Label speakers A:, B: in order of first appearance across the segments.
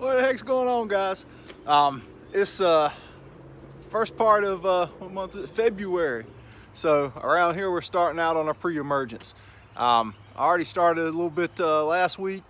A: What the heck's going on, guys? It's first part of what month is it? February. So around here we're starting out on a pre-emergence. I already started a little bit last week,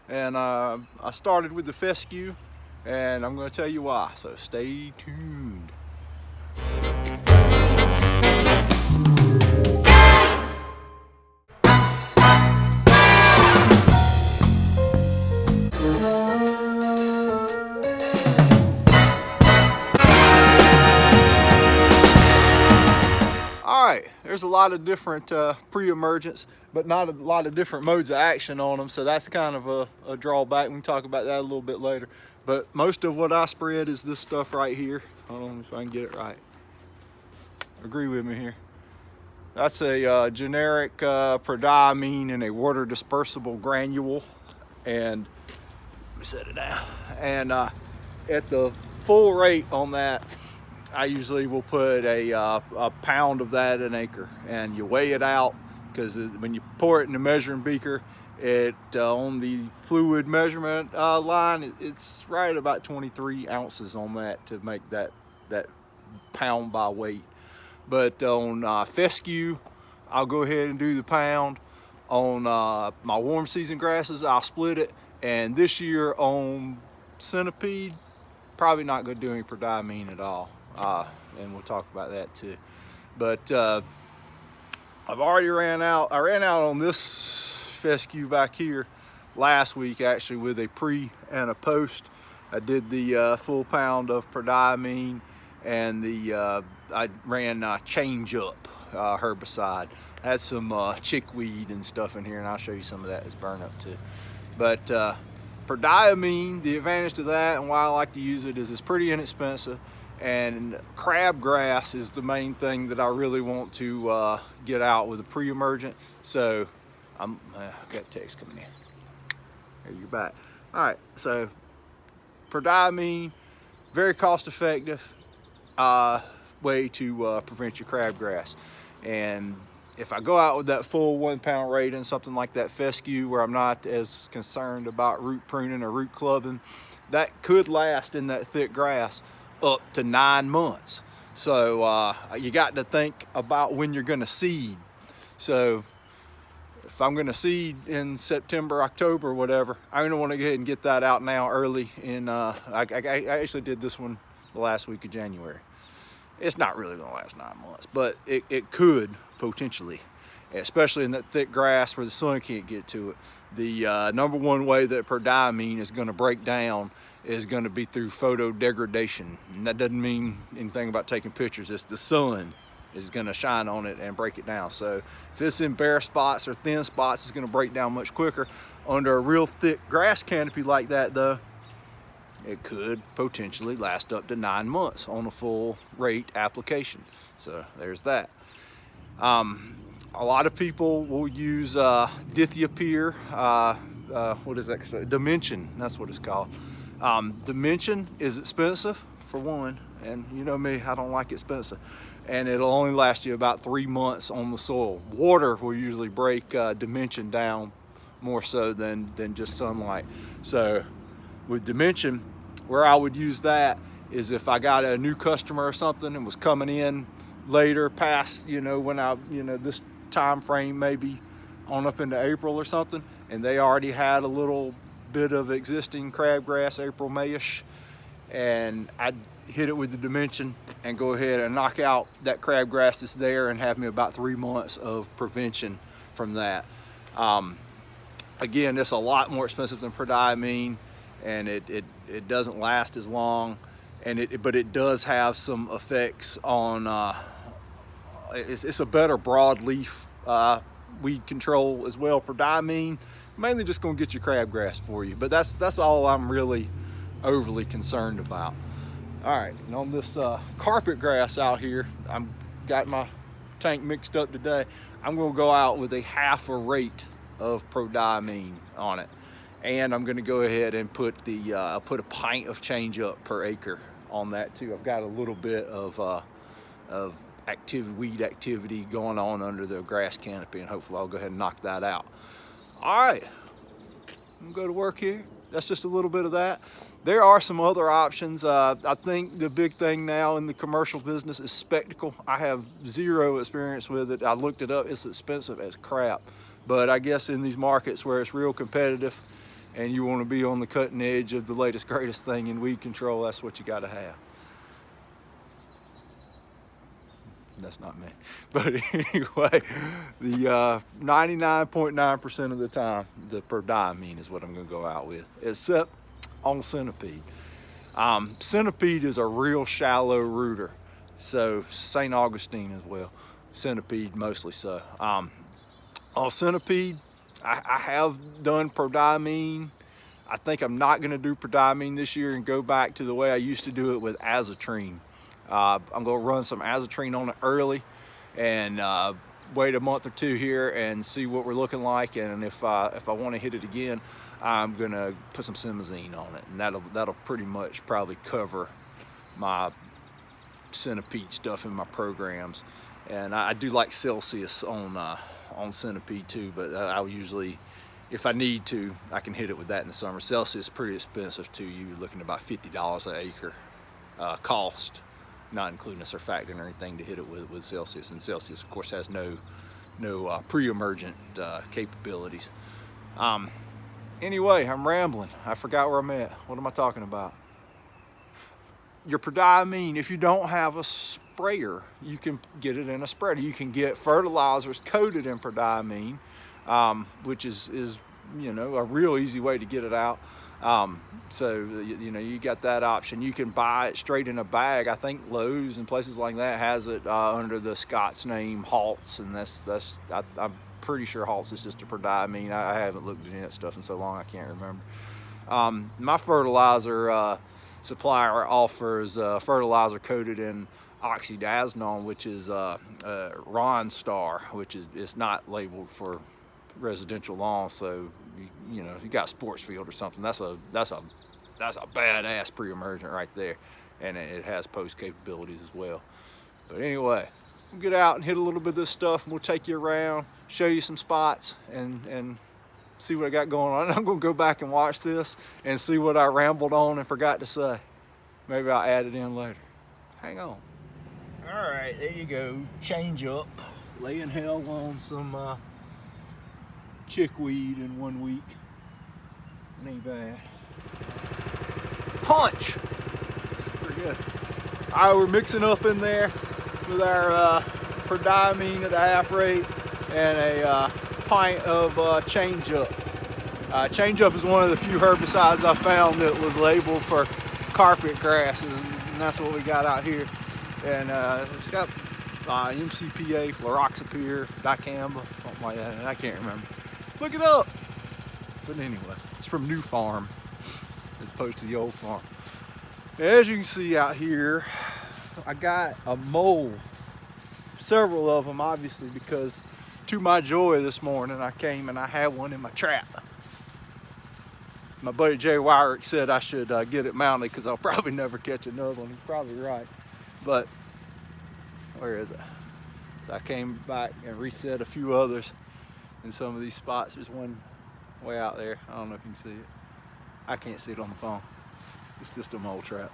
A: and I started with the fescue, and I'm going to tell you why. So stay tuned. Alright, there's a lot of different pre-emergence, but not a lot of different modes of action on them, so that's kind of a drawback. We can talk about that a little bit later. But most of what I spread is this stuff right here. Hold on if I can get it right. Agree with me here. That's a generic Prodiamine in a water dispersible granule, and let me set it down. And at the full rate on that, I usually will put a pound of that an acre, and you weigh it out, because when you pour it in the measuring beaker, it on the fluid measurement line, it's right about 23 ounces on that to make that pound by weight. But on fescue, I'll go ahead and do the pound. On my warm season grasses, I'll split it. And this year on Centipede, probably not going to do any Prodiamine at all. And we'll talk about that too. But I've already ran out. I ran out on this fescue back here last week, actually, with a pre and a post. I did the full pound of Prodiamine, and I ran change up herbicide. I had some chickweed and stuff in here, and I'll show you some of that as burn up too. But Prodiamine, the advantage to that and why I like to use it is it's pretty inexpensive, and crabgrass is the main thing that I really want to get out with a pre-emergent. So I've got text coming in. There, you're back. All right, so Prodiamine, very cost effective way to prevent your crabgrass. And if I go out with that full 1 pound rate in something like that fescue, where I'm not as concerned about root pruning or root clubbing, that could last in that thick grass up to 9 months. So you got to think about when you're going to seed. So if I'm going to seed in September, October, whatever, I'm going to want to go ahead and get that out now early. I actually did this one the last week of January. It's not really going to last 9 months, but it could potentially, especially in that thick grass where the sun can't get to it. The number one way that Prodiamine is going to break down is going to be through photo degradation. And that doesn't mean anything about taking pictures. It's the sun is going to shine on it and break it down. So if it's in bare spots or thin spots, it's going to break down much quicker. Under a real thick grass canopy like that, though, it could potentially last up to 9 months on a full rate application. So there's that. A lot of people will use dithiapyr, what is that? Dimension, that's what it's called. Dimension is expensive, for one, and you know me, I don't like expensive. And it'll only last you about 3 months on the soil. Water will usually break dimension down more so than just sunlight. So with dimension, where I would use that is if I got a new customer or something and was coming in later past, when this time frame, maybe on up into April or something, and they already had a little bit of existing crabgrass, April, Mayish, and I'd hit it with the dimension and go ahead and knock out that crabgrass that's there and have me about 3 months of prevention from that. Again, it's a lot more expensive than Prodiamine, and it doesn't last as long, but it does have some effects on it's a better broadleaf weed control as well. Prodiamine mainly just going to get your crabgrass for you, but that's all I'm really overly concerned about. All right, and on this carpet grass out here, I'm got my tank mixed up today. I'm going to go out with a half a rate of Prodiamine on it, and I'm going to go ahead and put put a pint of change up per acre on that too. I've got a little bit of weed activity going on under the grass canopy, and hopefully I'll go ahead and knock that out. All right, I'm gonna go to work here. that's just a little bit of that. There are some other options. I think the big thing now in the commercial business is spectacle. I have zero experience with it. I looked it up. It's expensive as crap. But I guess in these markets where it's real competitive and you want to be on the cutting edge of the latest, greatest thing in weed control, that's what you got to have. That's not me. But anyway, the 99.9% of the time, the Prodiamine is what I'm going to go out with, except on Centipede. Centipede is a real shallow rooter, so St. Augustine as well. Centipede mostly so. On Centipede, I have done Prodiamine. I think I'm not going to do Prodiamine this year and go back to the way I used to do it with azatrine. I'm going to run some azatrine on it early and wait a month or two here and see what we're looking like. And if I want to hit it again, I'm going to put some simazine on it, and that'll pretty much probably cover my Centipede stuff in my programs. And I do like Celsius on Centipede too, but I'll usually, if I need to, I can hit it with that in the summer. Celsius is pretty expensive too. You're looking at about $50 an acre cost, not including a surfactant or anything to hit it with Celsius. And Celsius, of course, has no pre-emergent capabilities. Anyway, I'm rambling. I forgot where I'm at. What am I talking about? Your Prodiamine, if you don't have a sprayer, you can get it in a spreader. You can get fertilizers coated in Prodiamine, which is you know, a real easy way to get it out. So you know, you got that option. You can buy it straight in a bag. I think Lowe's and places like that has it under the Scott's name Halts, and I'm pretty sure Halts is just a Prodiamine. I haven't looked at any of that stuff in so long I can't remember. My fertilizer supplier offers fertilizer coated in oxydaznone, which is Ronstar, which is, it's not labeled for residential lawn. So you know, if you got a sports field or something, that's a badass pre-emergent right there, and it has post capabilities as well. But anyway, we'll get out and hit a little bit of this stuff, and we'll take you around, show you some spots, and see what I got going on. I'm gonna go back and watch this and see what I rambled on and forgot to say. Maybe I'll add it in later. Hang on. All right, there you go. Change up, laying hell on some chickweed in 1 week. It ain't bad. Punch. It's pretty good. All right, we're mixing up in there with our Prodiamine at a half rate and a pint of Change Up. Change Up is one of the few herbicides I found that was labeled for carpet grasses, and that's what we got out here. And it's got MCPA, fluroxapyr, dicamba, something like that, and I can't remember. Look it up. But anyway, it's from New Farm as opposed to the old farm. As you can see out here, I got a mole, several of them obviously, because to my joy this morning I came and I had one in my trap. My buddy Jay Wyrick said I should get it mounted because I'll probably never catch another one. He's probably right. But where is it? So I came back and reset a few others in some of these spots. There's one way out there. I don't know if you can see it. I can't see it on the phone. It's just a mole trap.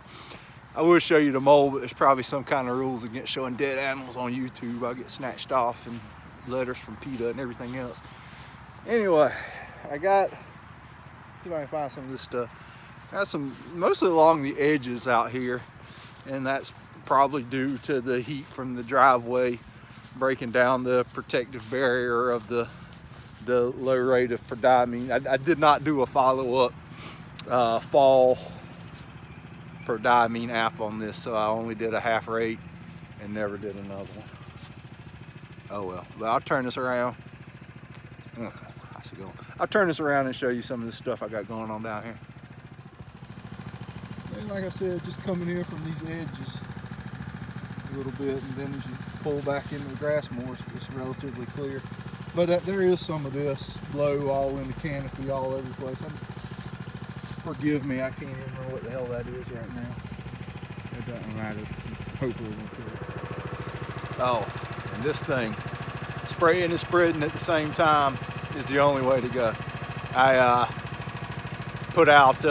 A: I will show you the mole, but there's probably some kind of rules against showing dead animals on YouTube. I'll get snatched off and letters from PETA and everything else. Anyway, I got, see if I can find some of this stuff. Got some mostly along the edges out here, and that's probably due to the heat from the driveway breaking down the protective barrier of the low rate of Prodiamine. I did not do a follow-up fall Prodiamine app on this, so I only did a half rate and never did another one. Oh well, but I'll turn this around. I'll turn this around and show you some of the stuff I got going on down here. And like I said, just coming in from these edges a little bit, and then as you pull back into the grass more, it's relatively clear. But there is some of this low all in the canopy all over the place. Forgive me, I can't even remember what the hell that is right now. It doesn't matter. Hopefully we'll kill it. Oh, and this thing, spraying and spreading at the same time is the only way to go. put out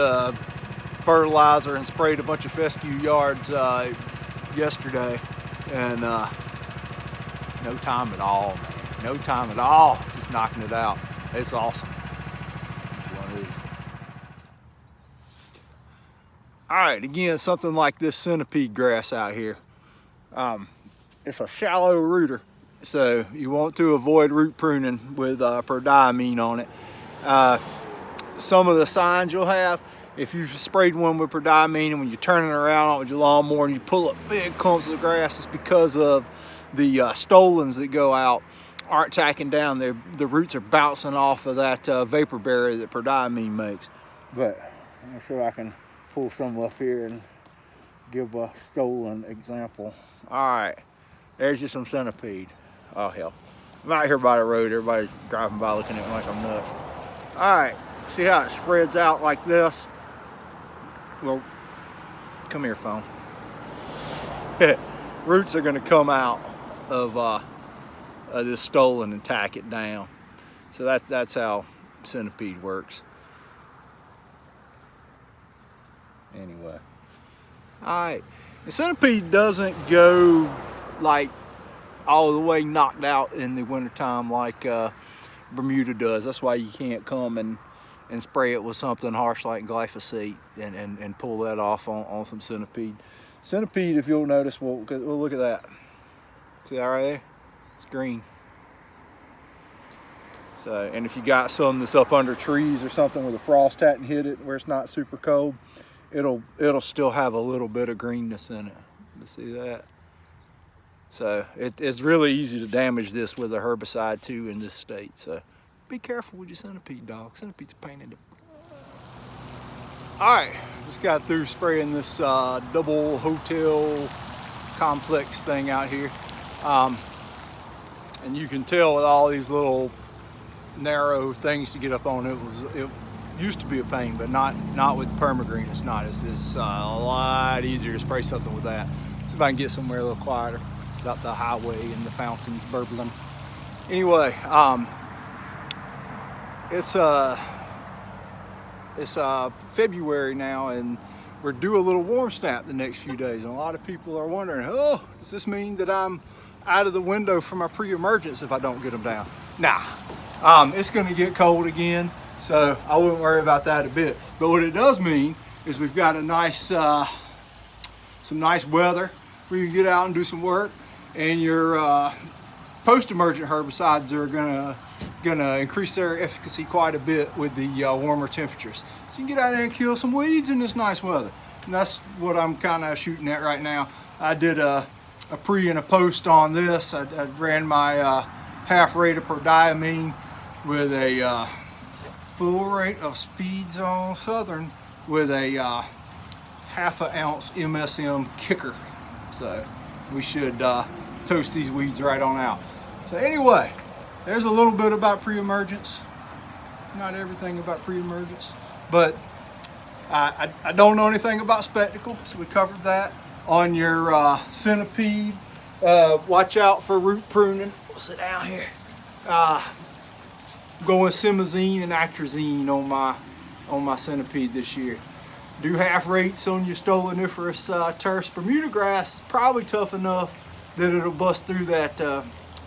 A: fertilizer and sprayed a bunch of fescue yards yesterday, and no time at all, man. No time at all. Just knocking it out. It's awesome. It's one of these. All right, again, something like this centipede grass out here. It's a shallow rooter, so you want to avoid root pruning with Prodiamine on it. Some of the signs you'll have, if you've sprayed one with Prodiamine and when you're turning around with your lawnmower and you pull up big clumps of grass, it's because of the stolons that go out aren't tacking down. The roots are bouncing off of that vapor barrier that Prodiamine makes. But I'm sure I can pull some up here and give a stolen example. All right, there's just some centipede. Oh hell, I'm out here by the road. Everybody's driving by looking at me like I'm nuts. All right, see how it spreads out like this? Well, come here, phone. Roots are gonna come out of this stolon and tack it down. So that's how centipede works. Anyway, all right, the centipede doesn't go like all the way knocked out in the wintertime like Bermuda does. That's why you can't come and spray it with something harsh like glyphosate and pull that off on some centipede. Centipede, if you'll notice, well look at that. See that right there? It's green. So, and if you got some that's up under trees or something where the frost hadn't hit it, where it's not super cold, it'll still have a little bit of greenness in it. You see that? So it's really easy to damage this with a herbicide too in this state. So be careful with your centipede, dog. Centipede's a pain in the... All right, just got through spraying this double hotel complex thing out here. And you can tell with all these little narrow things to get up on, it used to be a pain, but not with Preemergent. It's not. It's a lot easier to spray something with that. See if I can get somewhere a little quieter without the highway and the fountains burbling. Anyway, it's February now, and we're due a little warm snap the next few days, and a lot of people are wondering, oh, does this mean that I'm out of the window for my pre-emergence if I don't get them down? Nah, it's gonna get cold again, so I wouldn't worry about that a bit. But what it does mean is we've got a nice, some nice weather where you can get out and do some work, and your post-emergent herbicides are gonna increase their efficacy quite a bit with the warmer temperatures. So you can get out there and kill some weeds in this nice weather. And that's what I'm kind of shooting at right now. I did a pre and a post on this. I ran my half rate of Prodiamine with a full rate of Speeds on Southern with a ½ ounce MSM kicker. So we should toast these weeds right on out. So anyway, there's a little bit about pre-emergence. Not everything about pre-emergence, but I don't know anything about spectacle, so we covered that. On your centipede, watch out for root pruning. We'll sit down here. Going simazine and atrazine on my centipede this year. Do half rates on your stoloniferous terse. Bermuda grass is probably tough enough that it'll bust through that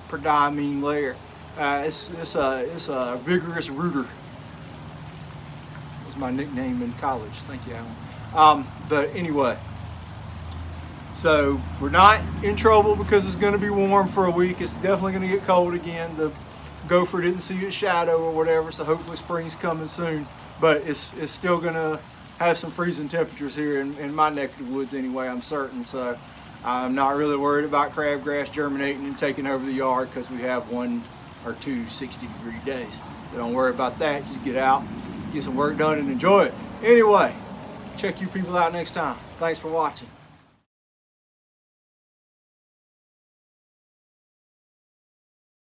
A: Prodiamine layer. It's a vigorous rooter. That's my nickname in college. Thank you, Alan. But anyway, so we're not in trouble because it's going to be warm for a week. It's definitely going to get cold again. The gopher didn't see its shadow or whatever, so hopefully spring's coming soon. But it's still going to have some freezing temperatures here in my neck of the woods anyway, I'm certain. So I'm not really worried about crabgrass germinating and taking over the yard because we have 1 or 2 60-degree days. So don't worry about that. Just get out, get some work done, and enjoy it. Anyway, check you people out next time. Thanks for watching.